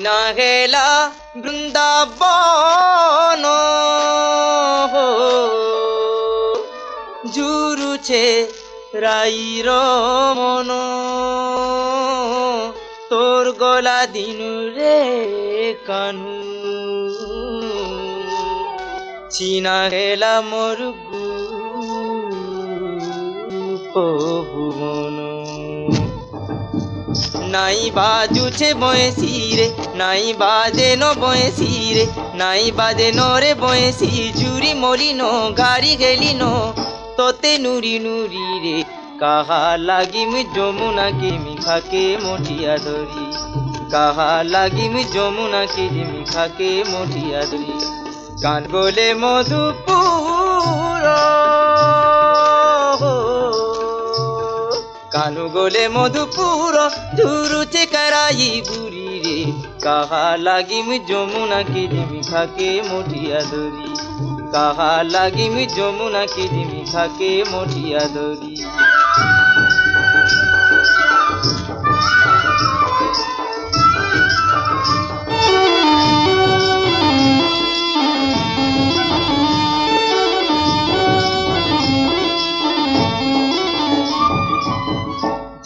চিনা গেলা বৃন্দাবন জুরুছে রাইর মন তোর গলা দিনু রে কানু চিনা গেলা মোর ভুবন নাই বাজুছে বয়সী রে নাই বাজে ন বয়সী রে নাই বাজে ন রে বয়সী জুরি মলিন গাড়ি গেলিন তোতে নুরি নুরি রে কাহা লাগিম যমুনাকে মিখাকে মঠিয়া ধরি কাহা লাগিম যমুনাকে মিখাকে মঠিয়া ধরি গান বলে মধুপুর কানু গোলে মধুপুর ঝুরুছে কারাই বুড়ি রে কাহা লাগিম যমুনাকে মিখাকে মঠিয়া ধরি কাহা লাগিম যমুনাকে মিখাকে মঠিয়া ধরি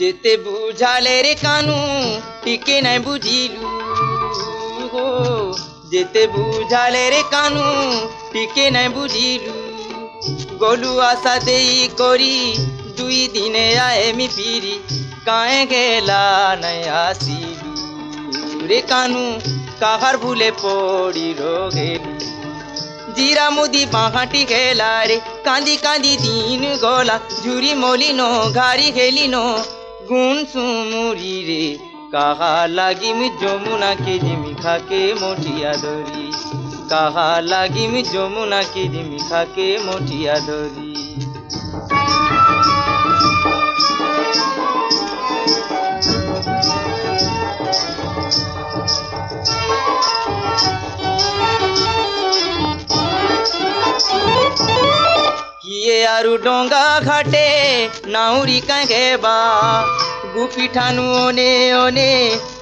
যেতে বুঝালে রে কানু টিকে নাই বুঝিলু গো যেতে বুঝালে রে কানু টিকে নাই বুঝিলু গলু আশা দেই করি দুই দিনে আয়েমি ফিরি কায়ে গেলা নাই আসিলু রে কানু কাহার ভুলে পড়ি রোগেলু জিরা মুদি বাঁহাটি গেলা রে কাঁদি কাঁদি দিন গলা ঝুরি মলিন ঘাড়ি গেলিন গুণ সুমুরি রে কাহা লাগিম যমুনাকে মিখাকে মঠিয়া ধরি কাহা লাগিম যমুনাকে মিখাকে মঠিয়া ধরি কিয়ে আরু ডঙ্গা ঘাটে নাউরি কাঁগেবা গুপি ঠানু ওনে ওনে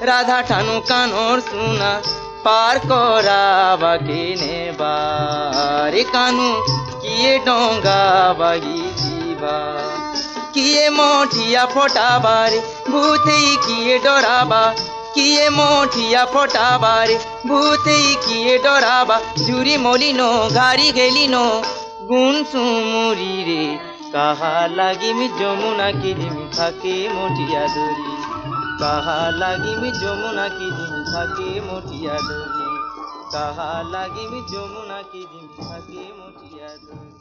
রাধা ঠানু কানর শুনা পার করাবাকে নেবা রে কানু কিয়ে ডঙ্গা বাগি ଯିବା কিয়ে মঠিয়া ফটাবারে ভূতেই কিয়ে ডরাবা কিয়ে মঠিয়া ফটাবারে ভূতেই কিয়ে ডরাবা ঝুরি মলিন ঘাড়ি গেলিন গুণ সুমুরি রে কাহা লাগিম যমুনাকে মিখাকে মঠিয়া ধরি কাহা লাগিম যমুনাকে মিখাকে মঠিয়া ধরি কাহা লাগিম যমুনাকে মিখাকে মঠিয়া ধরি।